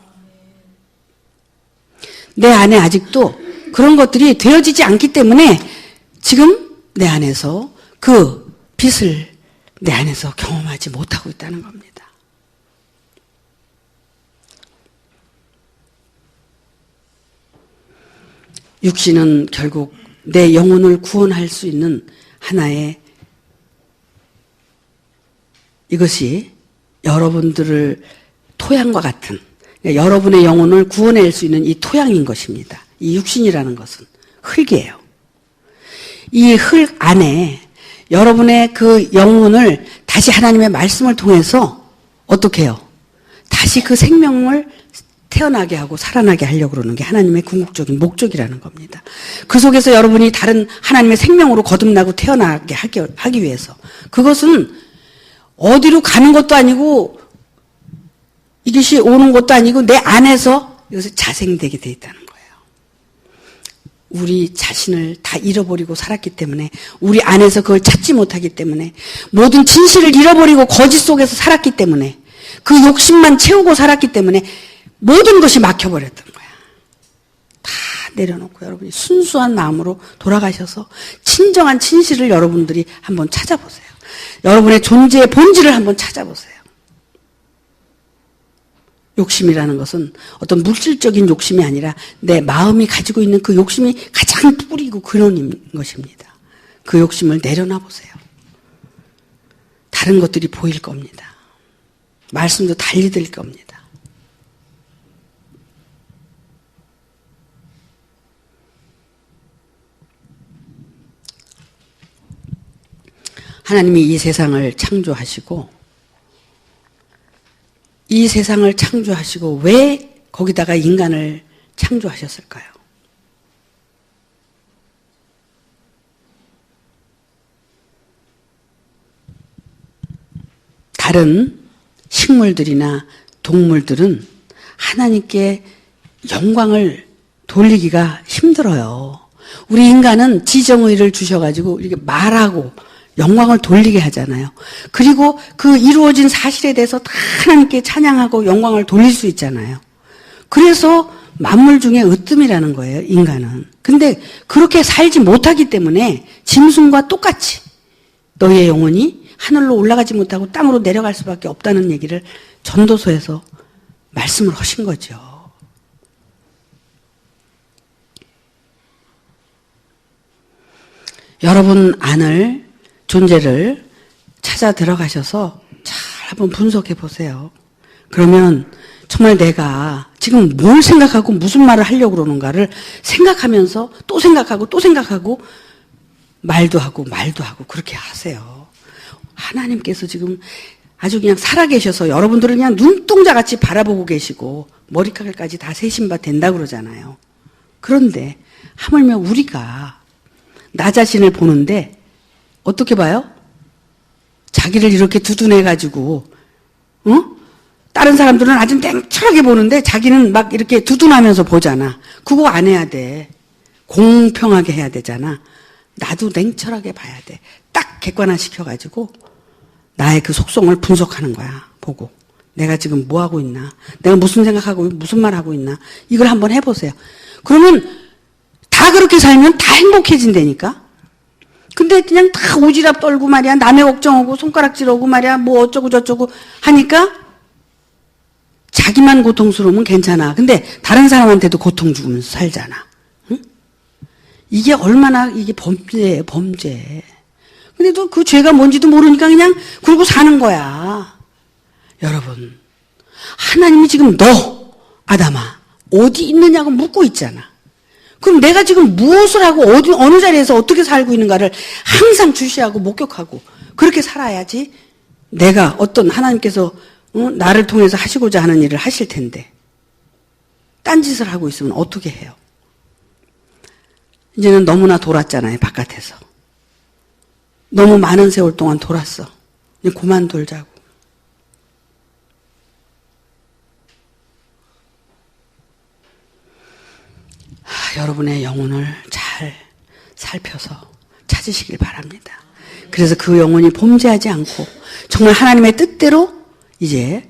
내 안에 아직도 그런 것들이 되어지지 않기 때문에 지금 내 안에서 그 빛을 내 안에서 경험하지 못하고 있다는 겁니다. 육신은 결국 내 영혼을 구원할 수 있는 하나의 이것이 여러분들을 토양과 같은, 그러니까 여러분의 영혼을 구원할 수 있는 이 토양인 것입니다. 이 육신이라는 것은 흙이에요. 이 흙 안에 여러분의 그 영혼을 다시 하나님의 말씀을 통해서 어떻게 해요? 다시 그 생명을 태어나게 하고 살아나게 하려고 그러는 게 하나님의 궁극적인 목적이라는 겁니다. 그 속에서 여러분이 다른 하나님의 생명으로 거듭나고 태어나게 하기 위해서, 그것은 어디로 가는 것도 아니고 이것이 오는 것도 아니고 내 안에서 이것이 자생되게 돼 있다는 거예요. 우리 자신을 다 잃어버리고 살았기 때문에, 우리 안에서 그걸 찾지 못하기 때문에, 모든 진실을 잃어버리고 거짓 속에서 살았기 때문에, 그 욕심만 채우고 살았기 때문에 모든 것이 막혀버렸던 거야. 다 내려놓고 여러분이 순수한 마음으로 돌아가셔서 진정한 진실을 여러분들이 한번 찾아보세요. 여러분의 존재의 본질을 한번 찾아보세요. 욕심이라는 것은 어떤 물질적인 욕심이 아니라 내 마음이 가지고 있는 그 욕심이 가장 뿌리고 근원인 것입니다. 그 욕심을 내려놔 보세요. 다른 것들이 보일 겁니다. 말씀도 달리 들릴 겁니다. 하나님이 이 세상을 창조하시고, 이 세상을 창조하시고 왜 거기다가 인간을 창조하셨을까요? 다른 식물들이나 동물들은 하나님께 영광을 돌리기가 힘들어요. 우리 인간은 지정의를 주셔가지고 이렇게 말하고 영광을 돌리게 하잖아요. 그리고 그 이루어진 사실에 대해서 다 하나님께 찬양하고 영광을 돌릴 수 있잖아요. 그래서 만물 중에 으뜸이라는 거예요, 인간은. 근데 그렇게 살지 못하기 때문에 짐승과 똑같이 너희의 영혼이 하늘로 올라가지 못하고 땅으로 내려갈 수밖에 없다는 얘기를 전도서에서 말씀을 하신 거죠. 여러분 안을 존재를 찾아 들어가셔서 잘 한번 분석해 보세요. 그러면 정말 내가 지금 뭘 생각하고 무슨 말을 하려고 그러는가를 생각하면서 또 생각하고 또 생각하고 말도 하고 그렇게 하세요. 하나님께서 지금 아주 그냥 살아계셔서 여러분들을 그냥 눈동자같이 바라보고 계시고 머리카락까지 다 세신 바 된다 그러잖아요. 그런데 하물며 우리가 나 자신을 보는데 어떻게 봐요? 자기를 이렇게 두둔해가지고, 다른 사람들은 아주 냉철하게 보는데 자기는 막 이렇게 두둔하면서 보잖아. 그거 안 해야 돼. 공평하게 해야 되잖아. 나도 냉철하게 봐야 돼. 딱 객관화시켜가지고 나의 그 속성을 분석하는 거야. 보고. 내가 지금 뭐 하고 있나? 내가 무슨 생각하고 무슨 말 하고 있나? 이걸 한번 해보세요. 그러면 다 그렇게 살면 다 행복해진다니까? 근데 그냥 다 오지랖 떨고 말이야. 남의 걱정하고 손가락질하고 말이야. 뭐 어쩌고 저쩌고 하니까 자기만 고통스러우면 괜찮아. 근데 다른 사람한테도 고통 주면서 살잖아. 응? 이게 얼마나 이게 범죄예요, 범죄. 근데 또 그 죄가 뭔지도 모르니까 그냥 그러고 사는 거야. 여러분, 하나님이 지금 너, 아담아, 어디 있느냐고 묻고 있잖아. 그럼 내가 지금 무엇을 하고 어느 자리에서 어떻게 살고 있는가를 항상 주시하고 목격하고 그렇게 살아야지 내가 어떤 하나님께서 나를 통해서 하시고자 하는 일을 하실 텐데 딴짓을 하고 있으면 어떻게 해요? 이제는 너무나 돌았잖아요, 바깥에서. 너무 많은 세월 동안 돌았어. 이제 그만 돌자고. 여러분의 영혼을 잘 살펴서 찾으시길 바랍니다. 그래서 그 영혼이 범죄하지 않고 정말 하나님의 뜻대로 이제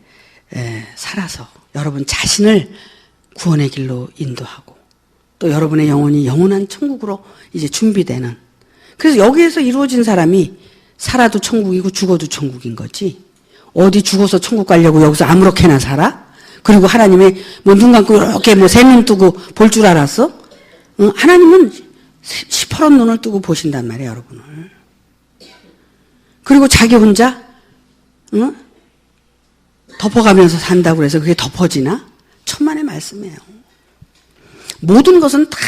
살아서 여러분 자신을 구원의 길로 인도하고 또 여러분의 영혼이 영원한 천국으로 이제 준비되는, 그래서 여기에서 이루어진 사람이 살아도 천국이고 죽어도 천국인 거지, 어디 죽어서 천국 가려고 여기서 아무렇게나 살아? 그리고 하나님의 뭐 눈 감고 이렇게 뭐 새 눈 뜨고 볼 줄 알았어? 하나님은 시퍼런 눈을 뜨고 보신단 말이에요, 여러분을. 그리고 자기 혼자 덮어가면서 산다고 해서 그게 덮어지나? 천만의 말씀이에요. 모든 것은 다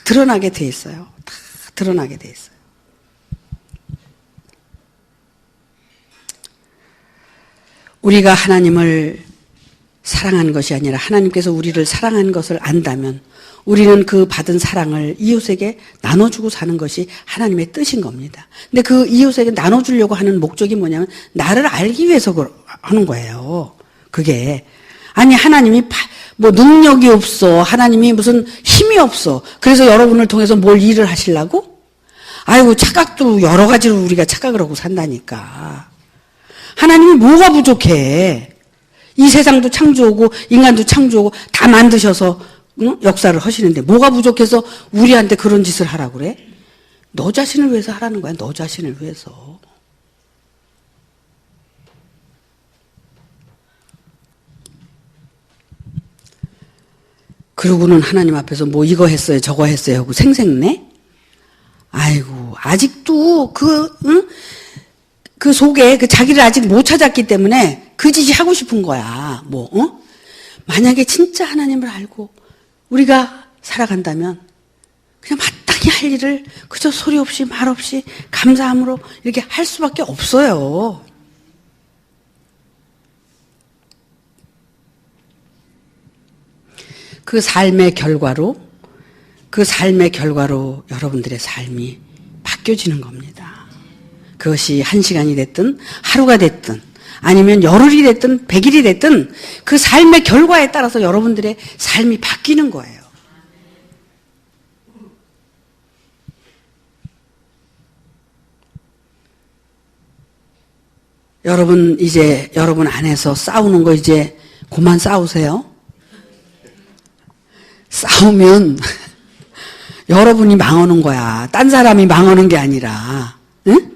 드러나게 돼 있어요. 다 드러나게 돼 있어요. 우리가 하나님을 사랑한 것이 아니라 하나님께서 우리를 사랑한 것을 안다면 우리는 그 받은 사랑을 이웃에게 나눠주고 사는 것이 하나님의 뜻인 겁니다. 근데 그 이웃에게 나눠주려고 하는 목적이 뭐냐면 나를 알기 위해서 하는 거예요. 그게. 아니 하나님이 뭐 능력이 없어. 하나님이 무슨 힘이 없어. 그래서 여러분을 통해서 뭘 일을 하시려고? 아이고 착각도 여러 가지로 우리가 착각을 하고 산다니까. 하나님이 뭐가 부족해. 이 세상도 창조하고 인간도 창조하고 다 만드셔서 역사를 하시는데 뭐가 부족해서 우리한테 그런 짓을 하라고 그래? 너 자신을 위해서 하라는 거야. 너 자신을 위해서. 그러고는 하나님 앞에서 뭐 이거 했어요 저거 했어요 하고 생색내? 아이고 아직도 그 속에 그 자기를 아직 못 찾았기 때문에 그 짓이 하고 싶은 거야. 만약에 진짜 하나님을 알고 우리가 살아간다면 그냥 마땅히 할 일을 그저 소리 없이 말 없이 감사함으로 이렇게 할 수밖에 없어요. 그 삶의 결과로 여러분들의 삶이 바뀌어지는 겁니다. 그것이 1시간이 됐든 하루가 됐든 아니면 열흘이 됐든 100일이 됐든 그 삶의 결과에 따라서 여러분들의 삶이 바뀌는 거예요. 여러분 안에서 싸우는 거 이제 그만 싸우세요. 싸우면 여러분이 망하는 거야. 딴 사람이 망하는 게 아니라. 응?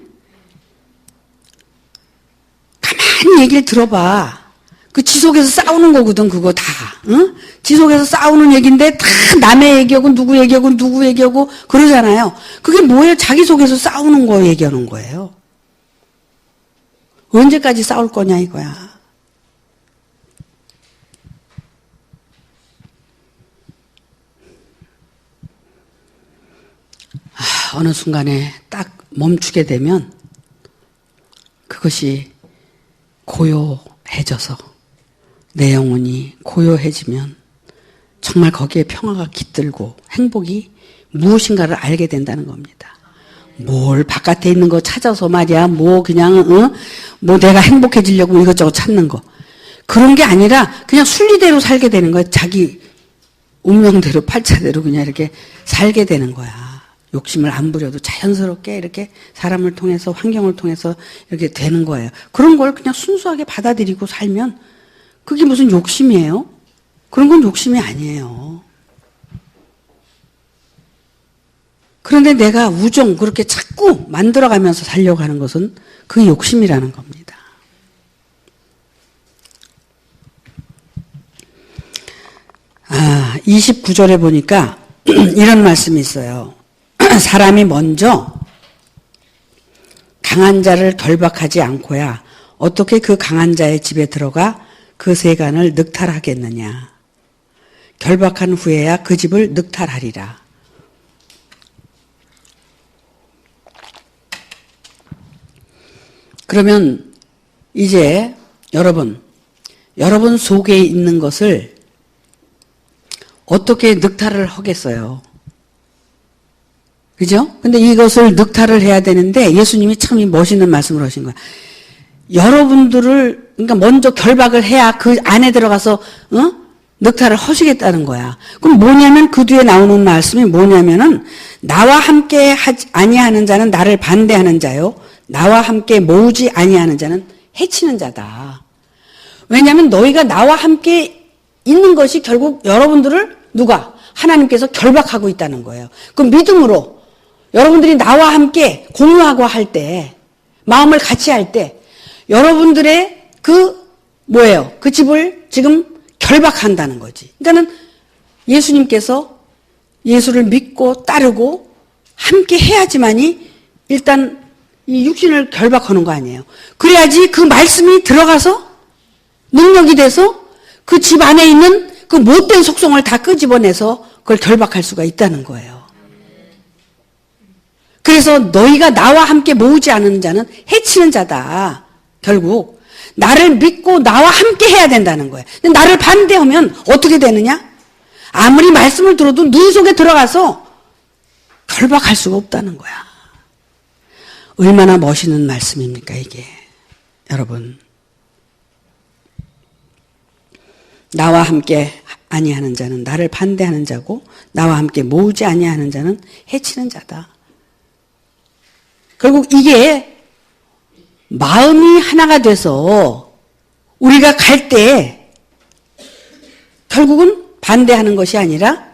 가만히 얘기를 들어봐. 그 지속해서 싸우는 거거든 그거 다. 응? 지속해서 싸우는 얘기인데 다 남의 얘기하고 누구 얘기하고 그러잖아요. 그게 뭐예요? 자기 속에서 싸우는 거 얘기하는 거예요. 언제까지 싸울 거냐 이거야. 어느 순간에 딱 멈추게 되면 그것이 고요해져서 내 영혼이 고요해지면 정말 거기에 평화가 깃들고 행복이 무엇인가를 알게 된다는 겁니다. 뭘 바깥에 있는 거 찾아서 말이야 뭐 그냥 뭐 내가 행복해지려고 이것저것 찾는 거 그런 게 아니라 그냥 순리대로 살게 되는 거야. 자기 운명대로 팔자대로 그냥 이렇게 살게 되는 거야. 욕심을 안 부려도 자연스럽게 이렇게 사람을 통해서 환경을 통해서 이렇게 되는 거예요. 그런 걸 그냥 순수하게 받아들이고 살면 그게 무슨 욕심이에요? 그런 건 욕심이 아니에요. 그런데 내가 우정 그렇게 자꾸 만들어가면서 살려고 하는 것은 그게 욕심이라는 겁니다. 29절에 보니까 이런 말씀이 있어요. 사람이 먼저 강한 자를 결박하지 않고야 어떻게 그 강한 자의 집에 들어가 그 세간을 늑탈하겠느냐. 결박한 후에야 그 집을 늑탈하리라. 그러면 이제 여러분 속에 있는 것을 어떻게 늑탈을 하겠어요? 그죠? 근데 이것을 늑탈을 해야 되는데 예수님이 참 멋있는 말씀을 하신 거야. 여러분들을 그러니까 먼저 결박을 해야 그 안에 들어가서 늑탈을 하시겠다는 거야. 그럼 뭐냐면 그 뒤에 나오는 말씀이 뭐냐면은 나와 함께 하지 아니하는 자는 나를 반대하는 자요. 나와 함께 모으지 아니하는 자는 해치는 자다. 왜냐하면 너희가 나와 함께 있는 것이 결국 여러분들을 누가? 하나님께서 결박하고 있다는 거예요. 그 믿음으로 여러분들이 나와 함께 공유하고 할 때, 마음을 같이 할 때, 여러분들의 뭐예요? 그 집을 지금 결박한다는 거지. 그러니까는 예수님께서 예수를 믿고 따르고 함께 해야지만이 일단 이 육신을 결박하는 거 아니에요. 그래야지 그 말씀이 들어가서 능력이 돼서 그 집 안에 있는 그 못된 속성을 다 끄집어내서 그걸 결박할 수가 있다는 거예요. 그래서 너희가 나와 함께 모으지 않은 자는 해치는 자다. 결국 나를 믿고 나와 함께 해야 된다는 거예요. 근데 나를 반대하면 어떻게 되느냐? 아무리 말씀을 들어도 눈 속에 들어가서 결박할 수가 없다는 거야. 얼마나 멋있는 말씀입니까 이게. 여러분, 나와 함께 아니하는 자는 나를 반대하는 자고 나와 함께 모으지 아니하는 자는 해치는 자다. 결국 이게 마음이 하나가 돼서 우리가 갈 때 결국은 반대하는 것이 아니라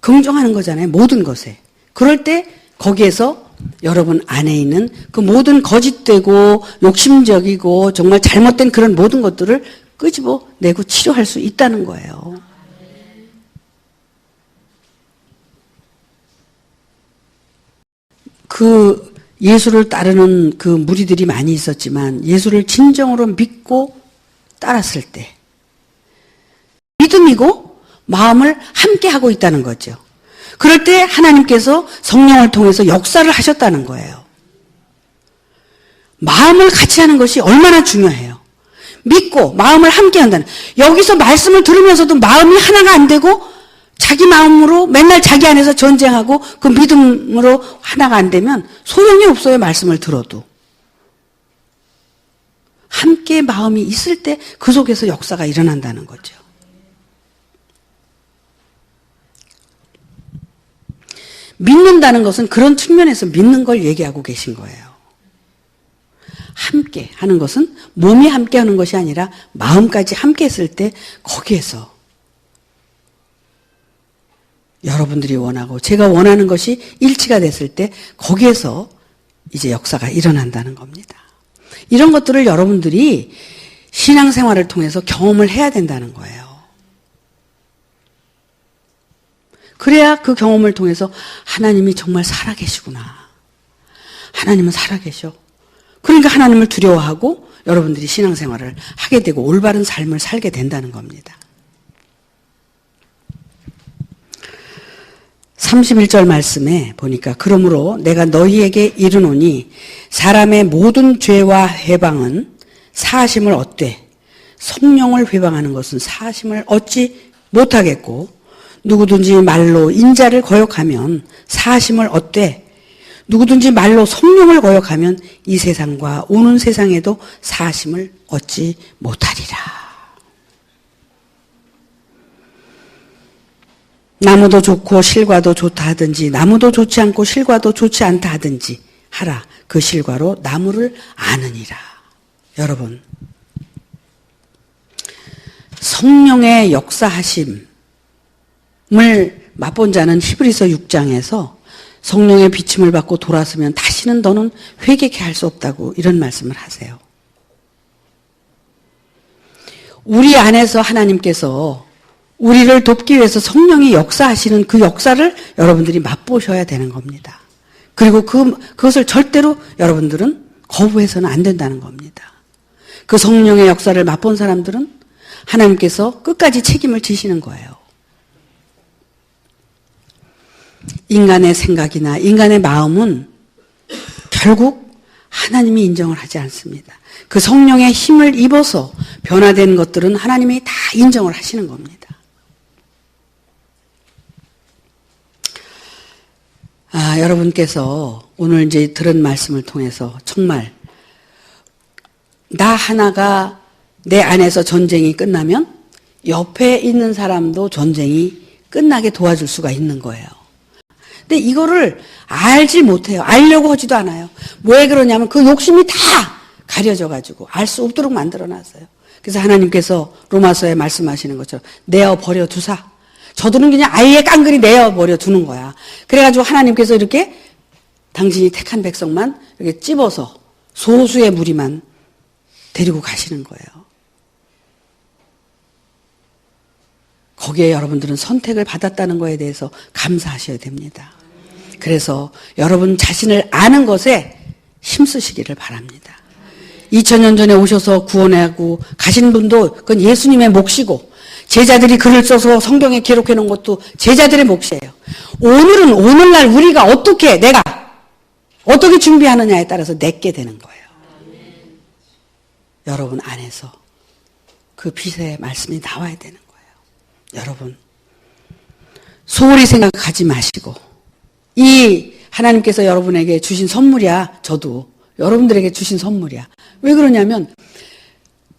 긍정하는 거잖아요. 모든 것에. 그럴 때 거기에서 여러분 안에 있는 그 모든 거짓되고 욕심적이고 정말 잘못된 그런 모든 것들을 끄집어내고 치료할 수 있다는 거예요. 그 예수를 따르는 그 무리들이 많이 있었지만 예수를 진정으로 믿고 따랐을 때 믿음이고 마음을 함께 하고 있다는 거죠. 그럴 때 하나님께서 성령을 통해서 역사를 하셨다는 거예요. 마음을 같이 하는 것이 얼마나 중요해요. 믿고 마음을 함께 한다는. 여기서 말씀을 들으면서도 마음이 하나가 안 되고 자기 마음으로 맨날 자기 안에서 전쟁하고 그 믿음으로 하나가 안 되면 소용이 없어요. 말씀을 들어도. 함께 마음이 있을 때 그 속에서 역사가 일어난다는 거죠. 믿는다는 것은 그런 측면에서 믿는 걸 얘기하고 계신 거예요. 함께 하는 것은 몸이 함께 하는 것이 아니라 마음까지 함께 했을 때 거기에서 여러분들이 원하고 제가 원하는 것이 일치가 됐을 때 거기에서 이제 역사가 일어난다는 겁니다. 이런 것들을 여러분들이 신앙생활을 통해서 경험을 해야 된다는 거예요. 그래야 그 경험을 통해서 하나님이 정말 살아계시구나. 하나님은 살아계셔. 그러니까 하나님을 두려워하고 여러분들이 신앙생활을 하게 되고 올바른 삶을 살게 된다는 겁니다. 31절 말씀에 보니까 그러므로 내가 너희에게 이르노니 사람의 모든 죄와 회방은 사하심을 얻되 성령을 회방하는 것은 사하심을 얻지 못하겠고 누구든지 말로 인자를 거역하면 사하심을 얻되 누구든지 말로 성령을 거역하면 이 세상과 오는 세상에도 사하심을 얻지 못하리라. 나무도 좋고 실과도 좋다 하든지 나무도 좋지 않고 실과도 좋지 않다 하든지 하라. 그 실과로 나무를 아느니라. 여러분, 성령의 역사하심을 맛본 자는 히브리서 6장에서 성령의 비침을 받고 돌아서면 다시는 너는 회개케 할 수 없다고 이런 말씀을 하세요. 우리 안에서 하나님께서 우리를 돕기 위해서 성령이 역사하시는 그 역사를 여러분들이 맛보셔야 되는 겁니다. 그리고 그것을 절대로 여러분들은 거부해서는 안 된다는 겁니다. 그 성령의 역사를 맛본 사람들은 하나님께서 끝까지 책임을 지시는 거예요. 인간의 생각이나 인간의 마음은 결국 하나님이 인정을 하지 않습니다. 그 성령의 힘을 입어서 변화된 것들은 하나님이 다 인정을 하시는 겁니다. 여러분께서 오늘 이제 들은 말씀을 통해서 정말 나 하나가 내 안에서 전쟁이 끝나면 옆에 있는 사람도 전쟁이 끝나게 도와줄 수가 있는 거예요. 근데 이거를 알지 못해요. 알려고 하지도 않아요. 왜 그러냐면 그 욕심이 다 가려져가지고 알 수 없도록 만들어놨어요. 그래서 하나님께서 로마서에 말씀하시는 것처럼 내어버려 두사. 저들은 그냥 아예 깡그리 내어버려 두는 거야. 그래가지고 하나님께서 이렇게 당신이 택한 백성만 이렇게 찝어서 소수의 무리만 데리고 가시는 거예요. 거기에 여러분들은 선택을 받았다는 거에 대해서 감사하셔야 됩니다. 그래서 여러분 자신을 아는 것에 힘쓰시기를 바랍니다. 2000년 전에 오셔서 구원하고 가신 분도 그건 예수님의 몫이고 제자들이 글을 써서 성경에 기록해 놓은 것도 제자들의 몫이에요. 오늘은 오늘날 우리가 어떻게 내가 어떻게 준비하느냐에 따라서 내게 되는 거예요. 여러분 안에서 그 빛의 말씀이 나와야 되는 거예요. 여러분 소홀히 생각하지 마시고 이 하나님께서 여러분에게 주신 선물이야. 저도 여러분들에게 주신 선물이야. 왜 그러냐면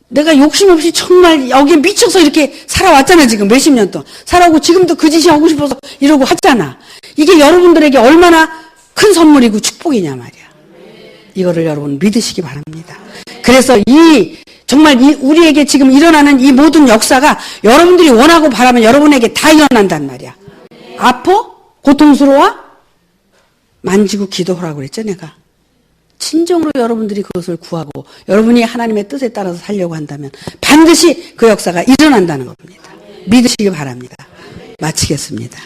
내가 욕심 없이 정말 여기에 미쳐서 이렇게 살아왔잖아. 지금 몇십 년 동안 살아오고 지금도 그 짓이 하고 싶어서 이러고 하잖아. 이게 여러분들에게 얼마나 큰 선물이고 축복이냐 말이야. 이거를 여러분 믿으시기 바랍니다. 그래서 정말 우리에게 지금 일어나는 이 모든 역사가 여러분들이 원하고 바라면 여러분에게 다 일어난단 말이야. 아파? 고통스러워? 만지고 기도하라고 그랬죠, 내가. 진정으로 여러분들이 그것을 구하고 여러분이 하나님의 뜻에 따라서 살려고 한다면 반드시 그 역사가 일어난다는 겁니다. 믿으시기 바랍니다. 마치겠습니다.